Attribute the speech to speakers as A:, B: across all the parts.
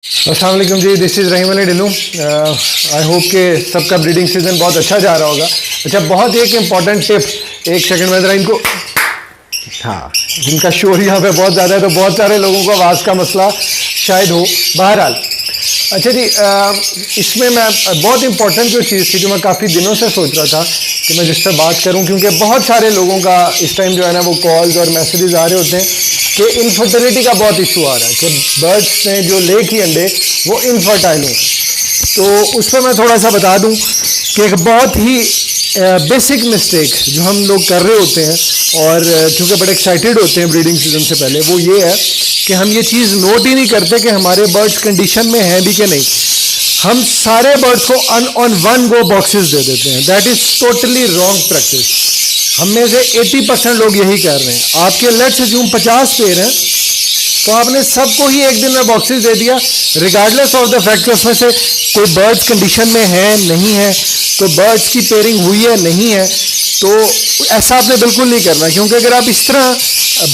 A: अस्सलाम वालेकुम जी, this is Rahim Ali Dhillu. I hope कि सबका ब्रीडिंग सीजन बहुत अच्छा जा रहा होगा। अच्छा, बहुत एक इम्पॉर्टेंट टिप, एक सेकंड में ज़रा इनको, हाँ, इनका शोर यहाँ पे बहुत ज़्यादा है तो बहुत सारे लोगों को आवाज़ का मसला शायद हो। बहरहाल, अच्छा जी, इसमें मैं बहुत इंपॉर्टेंट जो चीज़ थी जो मैं काफ़ी दिनों से सोच रहा था कि मैं जिस पर बात करूं, क्योंकि बहुत सारे लोगों का इस टाइम जो है ना वो कॉल्स और मैसेजेस आ रहे होते हैं कि इनफर्टिलिटी का बहुत इशू आ रहा है कि बर्ड्स ने जो ले की अंडे वो इनफर्टाइल हुए। तो उस पर मैं थोड़ा सा बता दूं कि एक बहुत ही बेसिक मिस्टेक जो हम लोग कर रहे होते हैं और चूँकि बड़े एक्साइटेड होते हैं ब्रीडिंग सीजन से पहले, वो ये है कि हम ये चीज़ नोट ही नहीं करते कि हमारे बर्ड्स कंडीशन में हैं भी कि नहीं। हम सारे बर्ड्स को ऑन वन गो बॉक्सेस दे देते हैं। That is totally wrong practice. हम में से 80% लोग यही कर रहे हैं। आपके लेट्स अज्यूम 50 पेयर हैं तो आपने सबको ही एक दिन में बॉक्सेस दे दिया, रिगार्डलेस ऑफ द फैक्ट उसमें से कोई बर्ड्स कंडीशन में है नहीं है, कोई बर्ड्स की पेयरिंग हुई है नहीं है। तो ऐसा आपने बिल्कुल नहीं करना, क्योंकि अगर आप इस तरह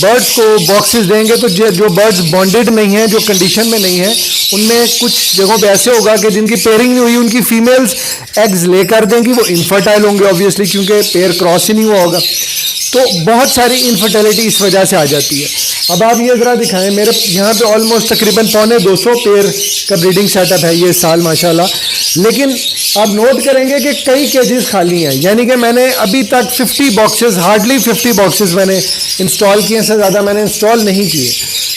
A: बर्ड्स को बॉक्सेस देंगे तो जो बर्ड्स बॉन्डेड नहीं है, जो कंडीशन में नहीं है, उनमें कुछ जगहों पे ऐसे होगा कि जिनकी पेयरिंग नहीं हुई, उनकी फीमेल्स एग्स ले कर देंगी, वो इनफर्टाइल होंगे ऑब्वियसली, क्योंकि पेयर क्रॉस ही नहीं हुआ होगा। तो बहुत सारी इनफर्टिलिटी इस वजह से आ जाती है। अब आप ये ज़रा दिखाएं, मेरे यहाँ पे ऑलमोस्ट तकरीबन 250 पेयर का ब्रीडिंग सेटअप है ये साल माशाल्लाह, लेकिन आप नोट करेंगे कि कई केजेस खाली हैं। यानी कि मैंने अभी तक 50 बॉक्सेस, हार्डली 50 बॉक्सेस मैंने इंस्टॉल किए, से ज़्यादा मैंने इंस्टॉल नहीं किए,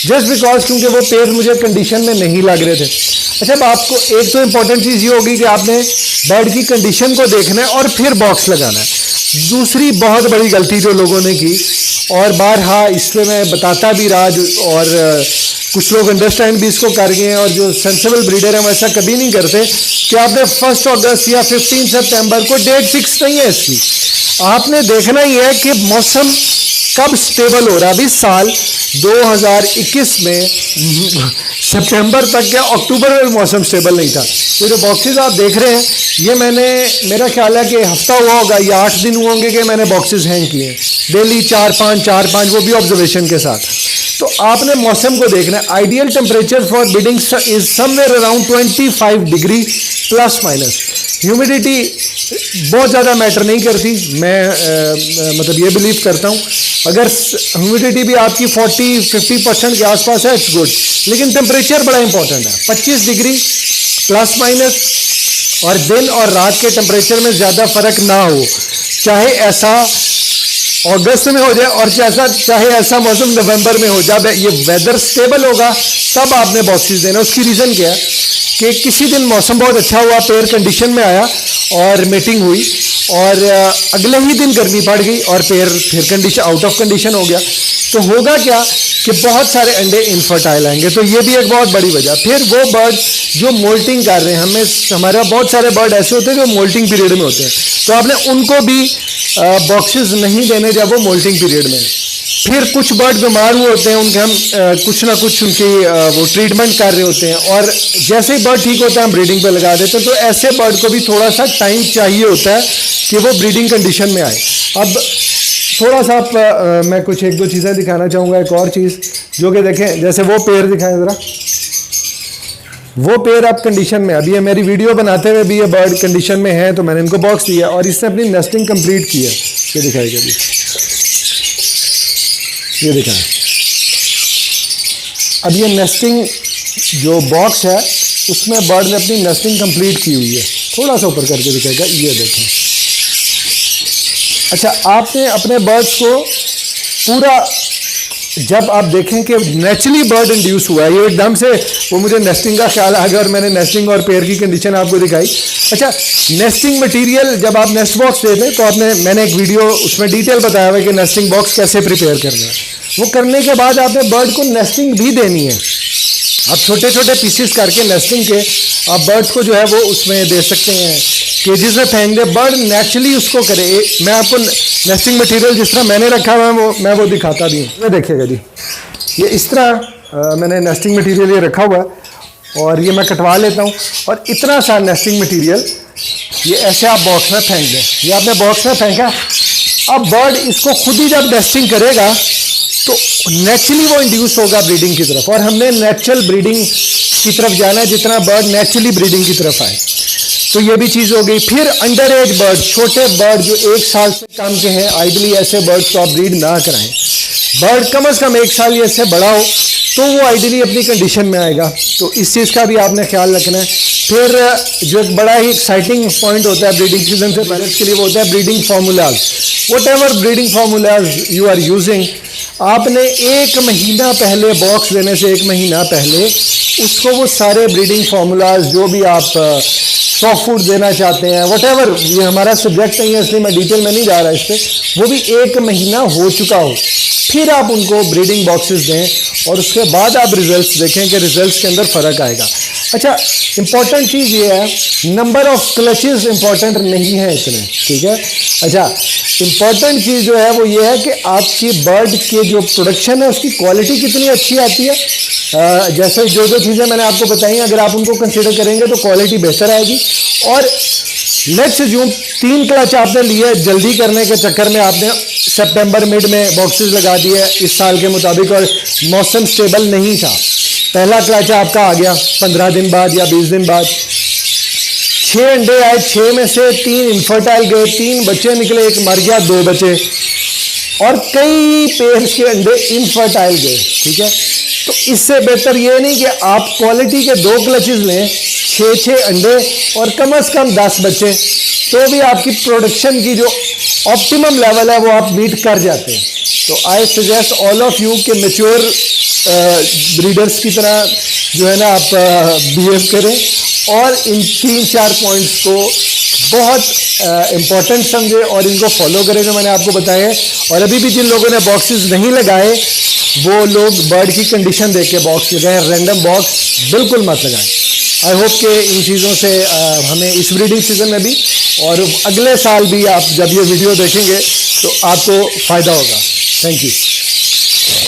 A: जस्ट बिकॉज क्योंकि वो पेयर मुझे कंडीशन में नहीं लग रहे थे। अच्छा, अब आपको एक तो इम्पॉर्टेंट चीज़ ये होगी कि आपने बर्ड की कंडीशन को देखना है और फिर बॉक्स लगाना है। दूसरी बहुत बड़ी गलती जो लोगों ने की, और बारहा इस पर मैं बताता भी रहा, और कुछ लोग अंडरस्टैंड भी इसको कर गए हैं, और जो सेंसिबल ब्रीडर हैं वो ऐसा कभी नहीं करते कि आपने 1 अगस्त या 15 सितंबर को डेट फिक्स नहीं है इसकी। आपने देखना ही है कि मौसम कब स्टेबल हो रहा है। अभी साल 2021 में सितंबर तक या अक्टूबर में मौसम स्टेबल नहीं था। ये जो बॉक्सेस आप देख रहे हैं, ये मेरा ख्याल है कि हफ्ता हुआ होगा या 8 दिन हुए होंगे कि मैंने बॉक्सेस हैंग किए डेली 4-5, वो भी ऑब्जर्वेशन के साथ। तो आपने मौसम को देखना है। Ideal temperature for breeding is somewhere around 25 degree plus minus. Humidity बहुत ज़्यादा मैटर नहीं करती, मैं मतलब ये बिलीव करता हूँ। अगर ह्यूमिडिटी भी आपकी 40-50% के आसपास है, इट्स गुड, लेकिन टेम्परेचर बड़ा इंपॉर्टेंट है। 25 डिग्री प्लस माइनस, और दिन और रात के टेम्परेचर में ज़्यादा फर्क ना हो, चाहे ऐसा अगस्त में हो जाए और चाहे ऐसा मौसम नवंबर में हो। जब ये वेदर स्टेबल होगा तब आपने बॉक्सेस देना। उसकी रीज़न क्या है कि किसी दिन मौसम बहुत अच्छा हुआ, पेयर कंडीशन में आया और मीटिंग हुई, और अगले ही दिन गर्मी पड़ गई और पेयर फिर कंडीशन आउट ऑफ कंडीशन हो गया। तो होगा क्या कि बहुत सारे अंडे इनफर्टाइल आएंगे। तो ये भी एक बहुत बड़ी वजह। फिर वो बर्ड जो मोल्टिंग कर रहे हैं, हमारे बहुत सारे बर्ड ऐसे होते हैं जो मोल्टिंग पीरियड में होते हैं, तो आपने उनको भी बॉक्सेस नहीं देने जब वो मोल्टिंग पीरियड में। फिर कुछ बर्ड बीमार हुए होते हैं, उनके हम कुछ ना कुछ उनकी वो ट्रीटमेंट कर रहे होते हैं, और जैसे ही बर्ड ठीक होता है हम ब्रीडिंग पे लगा देते हैं। तो ऐसे बर्ड को भी थोड़ा सा टाइम चाहिए होता है कि वो ब्रीडिंग कंडीशन में आए। अब थोड़ा सा मैं कुछ 1-2 चीज़ें दिखाना चाहूँगा। एक और चीज़ जो कि देखें, जैसे वो पेयर दिखाएं ज़रा, वो पेयर आप कंडीशन में, अभी ये मेरी वीडियो बनाते हुए भी ये बर्ड कंडीशन में है, तो मैंने इनको बॉक्स दिया और इसने अपनी नेस्टिंग कंप्लीट की है। ये दिखाएगा भी, ये दिखाएं। अब ये नेस्टिंग जो बॉक्स है उसमें बर्ड ने अपनी नेस्टिंग कंप्लीट की हुई है। थोड़ा सा ऊपर करके दिखाएगा, ये देखें। अच्छा, आपने अपने बर्ड्स को पूरा, जब आप देखें कि नेचुरली बर्ड इंड्यूस हुआ है, ये एकदम से वो मुझे नेस्टिंग का ख्याल आ गया और मैंने नेस्टिंग और पेयर की कंडीशन आपको दिखाई। अच्छा, नेस्टिंग मटेरियल जब आप नेस्ट बॉक्स देते हैं तो मैंने एक वीडियो उसमें डिटेल बताया हुआ है कि नेस्टिंग बॉक्स कैसे प्रिपेयर करना है। वो करने के बाद आपने बर्ड को नेस्टिंग भी देनी है। आप छोटे छोटे पीसेस करके नेस्टिंग के आप बर्ड्स को जो है वो उसमें दे सकते हैं, केजेस में फेंक दे, बर्ड नेचुरली उसको करे। मैं आपको नेस्टिंग मटेरियल जिस तरह मैंने रखा हुआ है मैं वो दिखाता भी हूँ। देखिएगा जी, ये इस तरह मैंने नेस्टिंग मटेरियल ये रखा हुआ है और ये मैं कटवा लेता हूँ। और इतना सा नेस्टिंग मटेरियल ये ऐसे आप बॉक्स में फेंक दें। ये आपने बॉक्स में फेंका, अब बर्ड इसको खुद ही जब नेस्टिंग करेगा तो नेचुरली वो इंड्यूस होगा ब्रीडिंग की तरफ। और हमने नेचुरल ब्रीडिंग की तरफ जाना है जितना बर्ड नेचुरली ब्रीडिंग की तरफ आए। तो ये भी चीज़ हो गई। फिर अंडर एज बर्ड, छोटे बर्ड जो 1 साल से कम के हैं, आइडली ऐसे बर्ड्स को आप ब्रीड ना कराएं। बर्ड कम से कम 1 साल या से बड़ा हो तो वो आइडली अपनी कंडीशन में आएगा। तो इस चीज़ का भी आपने ख्याल रखना है। फिर जो एक बड़ा ही एक्साइटिंग पॉइंट होता है ब्रीडिंग सीजन से पहले के लिए, वो होता है breeding formulas. Whatever breeding formulas you are using, आपने 1 महीना पहले, बॉक्स देने से 1 महीना पहले उसको वो सारे ब्रीडिंग फार्मूलाज जो भी आप सॉफ्ट फूड देना चाहते हैं, वट एवर, ये हमारा सब्जेक्ट नहीं है इसलिए मैं डिटेल में नहीं जा रहा इस पर, वो भी 1 महीना हो चुका हो, फिर आप उनको ब्रीडिंग बॉक्सेस दें और उसके बाद आप रिजल्ट्स देखें कि रिजल्ट्स के अंदर फ़र्क आएगा। अच्छा, इंपॉर्टेंट चीज़ ये है, नंबर ऑफ क्लचेस इंपॉर्टेंट नहीं है इतने, ठीक है। अच्छा, इंपॉर्टेंट चीज़ जो है वो ये है कि आपकी बर्ड की जो प्रोडक्शन है उसकी क्वालिटी कितनी अच्छी आती है। जैसे जो चीज़ें मैंने आपको बताई, अगर आप उनको कंसिडर करेंगे तो क्वालिटी बेहतर आएगी। और लेट्स अज्यूम 3 क्लच आपने लिए, जल्दी करने के चक्कर में आपने सितंबर मिड में बॉक्सेस लगा दिए इस साल के मुताबिक और मौसम स्टेबल नहीं था, पहला क्लच आपका आ गया 15 दिन बाद या 20 दिन बाद, 6 अंडे आए, 6 में से 3 इनफर्टाइल गए, 3 बच्चे निकले, 1 मर गया, 2 बचे, और कई पेयर्स के अंडे इनफर्टाइल गए, ठीक है। तो इससे बेहतर ये नहीं कि आप क्वालिटी के 2 क्लचेस लें, 6 अंडे और कम से कम 10 बच्चे, तो भी आपकी प्रोडक्शन की जो ऑप्टिमम लेवल है वो आप मीट कर जाते हैं। तो I suggest all of you के मैच्योर ब्रीडर्स की तरह जो है ना आप बिहेव करें और इन 3-4 पॉइंट्स को बहुत इम्पोर्टेंट समझे और इनको फॉलो करें जो मैंने आपको बताया है। और अभी भी जिन लोगों ने बॉक्सेस नहीं लगाए वो लोग बर्ड की कंडीशन देख के बॉक्स लगाएं, रैंडम बॉक्स बिल्कुल मत लगाएं। आई होप कि इन चीज़ों से हमें इस ब्रीडिंग सीजन में भी और अगले साल भी आप जब ये वीडियो देखेंगे तो आपको फ़ायदा होगा। Thank you.